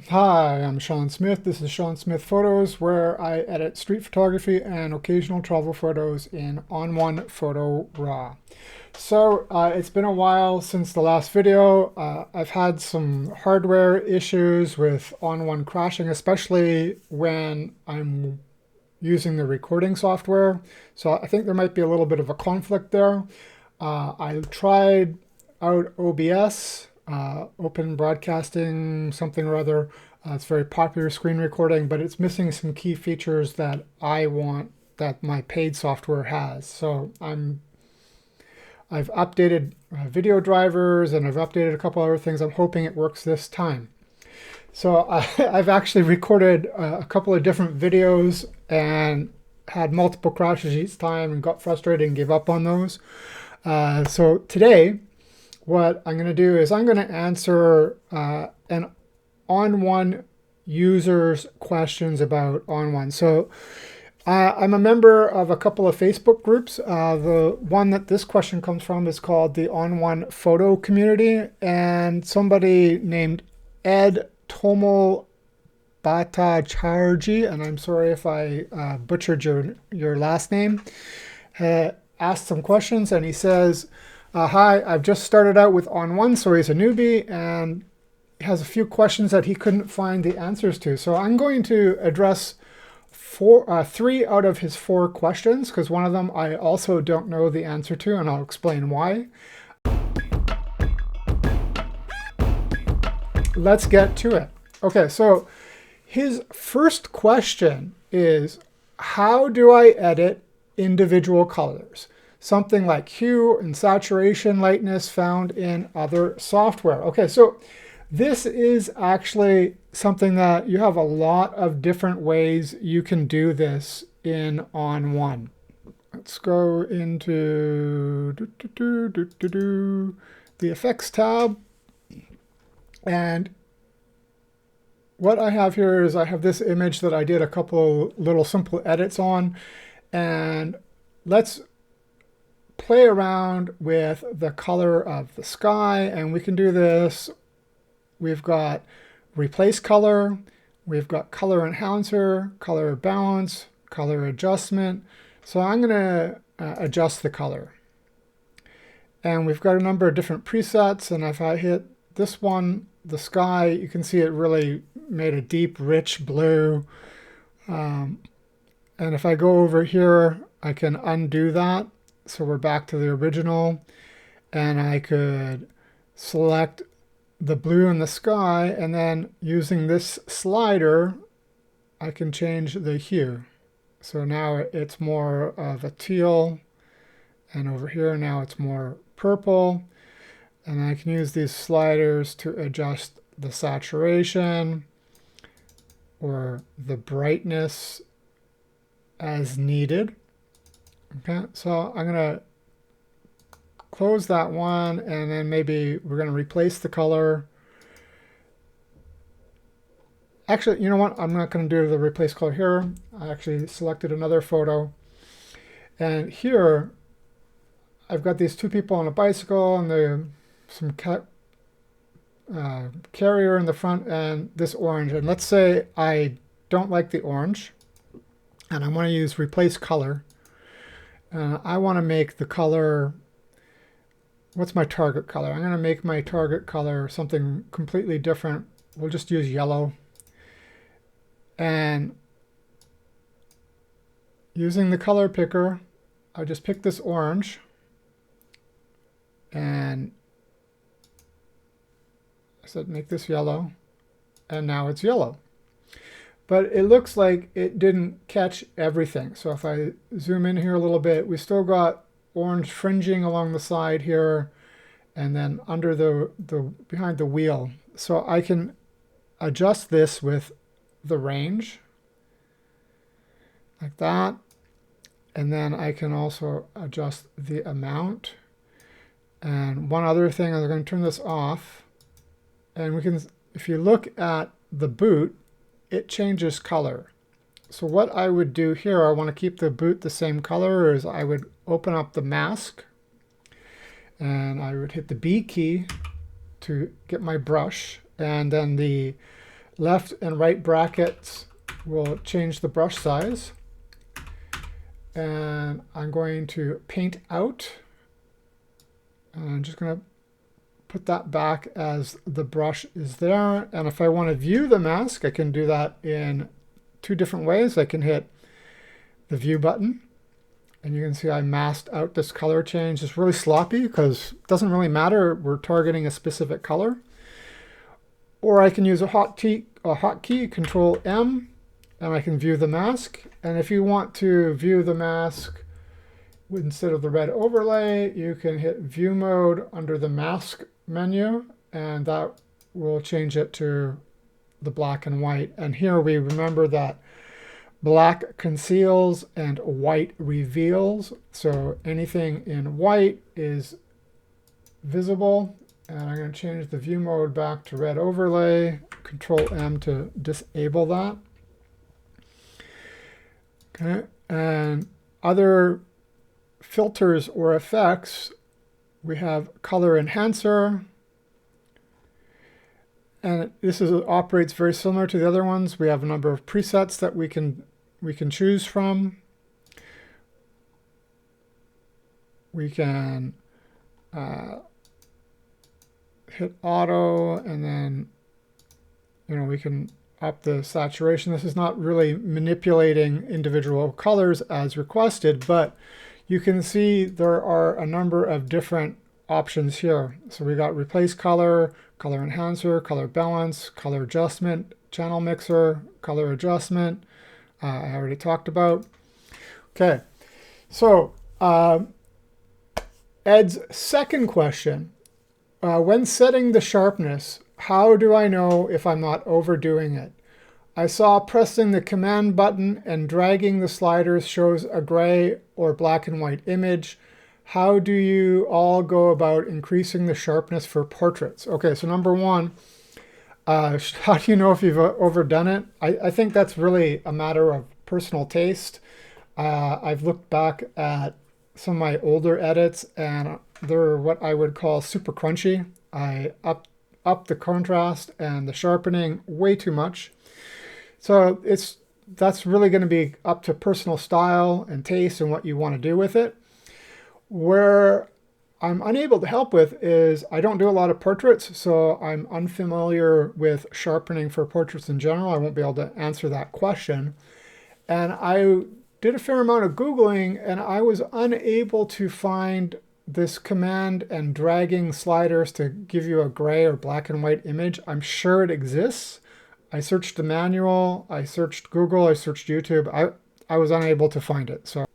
Hi, I'm Sean Smith. This is Sean Smith Photos, where I edit street photography and occasional travel photos in On1 Photo RAW. It's been a while since the last video. I've had some hardware issues with On1 crashing, especially when I'm using the recording software. So I think there might be a little bit of a conflict there. I tried out OBS, Open Broadcasting, something or other. It's very popular screen recording, but it's missing some key features that I want that my paid software has. I've updated video drivers and I've updated a couple other things. I'm hoping it works this time. I've actually recorded a couple of different videos and had multiple crashes each time and got frustrated and gave up on those. So today, what I'm going to do is I'm going to answer an On1 user's questions about On1. I'm a member of a couple of Facebook groups. The one that this question comes from is called the On1 Photo Community, and somebody named Ed Tomal Bhattacharjee, and I'm sorry if I butchered your last name, asked some questions, and he says, hi, I've just started out with On1, so he's a newbie, and has a few questions that he couldn't find the answers to. So I'm going to address three out of his four questions, because one of them I also don't know the answer to, and I'll explain why. Let's get to it. Okay, so his first question is, how do I edit individual colors? Something like hue and saturation, lightness found in other software. Okay, so this is actually something that you have a lot of different ways you can do this in On1. Let's go into the effects tab. And what I have here is I have this image that I did a couple of little simple edits on. And let's play around with the color of the sky. And we can do this. We've got replace color. We've got color enhancer, color balance, color adjustment. So I'm going to adjust the color. And we've got a number of different presets. And if I hit this one, the sky, you can see it really made a deep, rich blue. And if I go over here, I can undo that. So we're back to the original. And I could select the blue in the sky, and then using this slider, I can change the hue. So now it's more of a teal, and over here now it's more purple. And I can use these sliders to adjust the saturation or the brightness as needed. Okay, so I'm going to close that one, and then maybe we're going to replace the color. Actually, you know what? I'm not going to do the replace color here. I actually selected another photo. And here, I've got these two people on a bicycle, and some carrier in the front, and this orange. And let's say I don't like the orange, and I want to use replace color. I want to make the color, what's my target color? I'm going to make my target color something completely different. We'll just use yellow. And using the color picker, I just pick this orange, and I said make this yellow, and now it's yellow. But it looks like it didn't catch everything. So if I zoom in here a little bit, we still got orange fringing along the side here, and then under the behind the wheel. So I can adjust this with the range like that, and then I can also adjust the amount. And one other thing, I'm going to turn this off, and we can, if you look at the boot, it changes color. So what I would do here, I want to keep the boot the same color, is I would open up the mask, and I would hit the B key to get my brush, and then the left and right brackets will change the brush size. And I'm going to paint out. And I'm just going to put that back as the brush is there. And if I want to view the mask, I can do that in two different ways. I can hit the view button, and you can see I masked out this color change. It's really sloppy because it doesn't really matter. We're targeting a specific color. Or I can use a hotkey, Control M, and I can view the mask. And if you want to view the mask instead of the red overlay, you can hit View Mode under the Mask menu, and that will change it to the black and white. And here we remember that black conceals and white reveals. So anything in white is visible. And I'm going to change the view mode back to red overlay, Control M to disable that. Okay, and other filters or effects, we have color enhancer. And this operates very similar to the other ones. We have a number of presets that we can choose from. We can hit auto, and then we can up the saturation. This is not really manipulating individual colors as requested, but you can see there are a number of different options here. So we got replace color, color enhancer, color balance, color adjustment, channel mixer, color adjustment. I already talked about. Okay, so Ed's second question, when setting the sharpness, how do I know if I'm not overdoing it? I saw pressing the command button and dragging the sliders shows a gray or black and white image. How do you all go about increasing the sharpness for portraits? Okay, so number one, how do you know if you've overdone it? I think that's really a matter of personal taste. I've looked back at some of my older edits, and they're what I would call super crunchy. I up the contrast and the sharpening way too much. So that's really going to be up to personal style and taste and what you want to do with it. Where I'm unable to help with is I don't do a lot of portraits, so I'm unfamiliar with sharpening for portraits in general. I won't be able to answer that question. And I did a fair amount of Googling, and I was unable to find this command and dragging sliders to give you a gray or black and white image. I'm sure it exists. I searched the manual, I searched Google, I searched YouTube. I was unable to find it. So,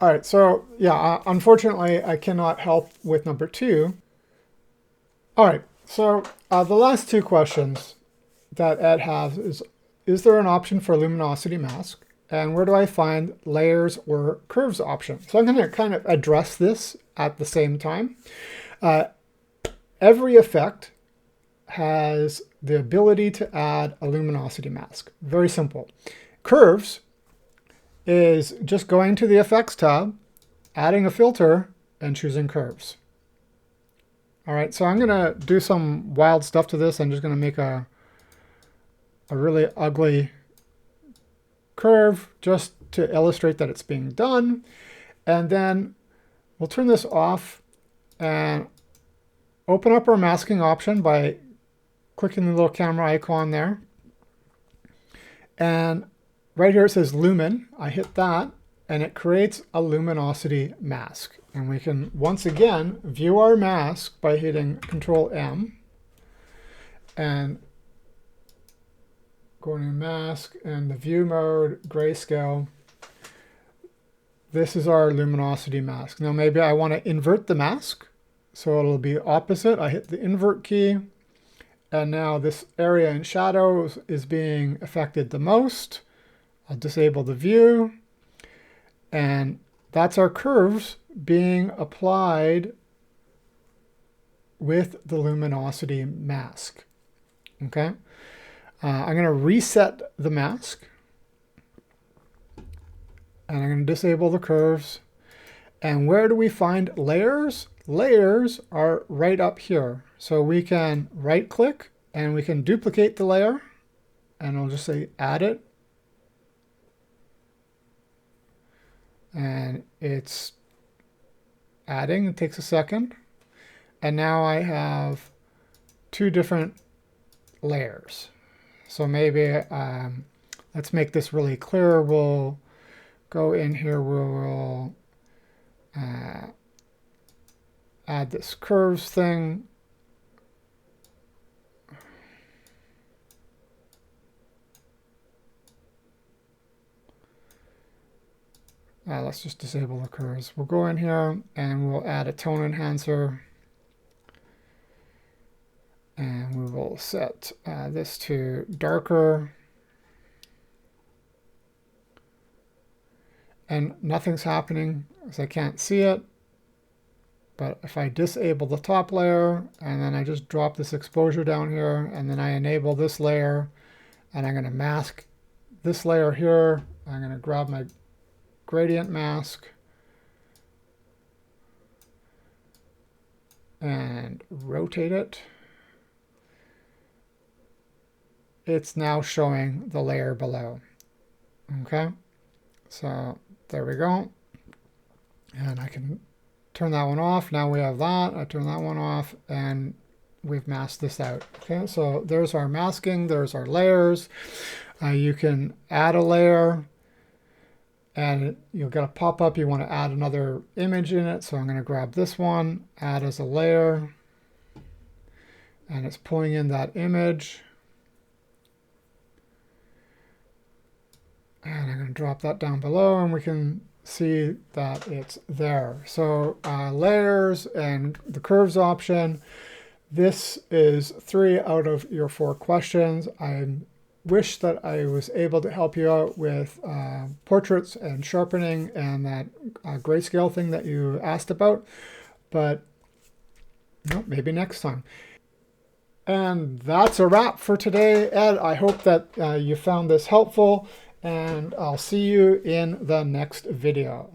all right, so yeah, unfortunately, I cannot help with number two. All right, so the last two questions that Ed has is there an option for luminosity mask? And where do I find layers or curves option? So I'm going to kind of address this at the same time. Every effect has the ability to add a luminosity mask. Very simple. Curves is just going to the Effects tab, adding a filter, and choosing curves. All right, so I'm going to do some wild stuff to this. I'm just going to make a really ugly curve just to illustrate that it's being done. And then we'll turn this off and open up our masking option by clicking the little camera icon there. And right here it says Lumen. I hit that and it creates a luminosity mask. And we can once again view our mask by hitting Control M and going to mask and the view mode, grayscale. This is our luminosity mask. Now maybe I want to invert the mask, so it'll be opposite. I hit the invert key, and now this area in shadows is being affected the most. I'll disable the view, and that's our curves being applied with the luminosity mask. Okay. I'm going to reset the mask, and I'm going to disable the curves. And where do we find layers? Layers are right up here. So we can right click and we can duplicate the layer, and I'll just say add it. And it's adding. It takes a second. And now I have two different layers. So maybe let's make this really clear. We'll go in here. We'll add this curves thing. Let's just disable the curves. We'll go in here and we'll add a tone enhancer. And we will set this to darker. And nothing's happening because I can't see it. But if I disable the top layer and then I just drop this exposure down here and then I enable this layer and I'm going to mask this layer here. I'm going to grab my gradient mask and rotate it. It's now showing the layer below. Okay, so there we go. And I can turn that one off. Now we have that. I turn that one off and we've masked this out. Okay, so there's our masking. There's our layers. You can add a layer and you'll get a pop-up. You want to add another image in it. So I'm going to grab this one, add as a layer, and it's pulling in that image. And I'm going to drop that down below and we can see that it's there. So layers and the curves option. This is 3 out of your 4 questions. I wish that I was able to help you out with portraits and sharpening and that grayscale thing that you asked about, but maybe next time. And that's a wrap for today, Ed. I hope that you found this helpful, and I'll see you in the next video.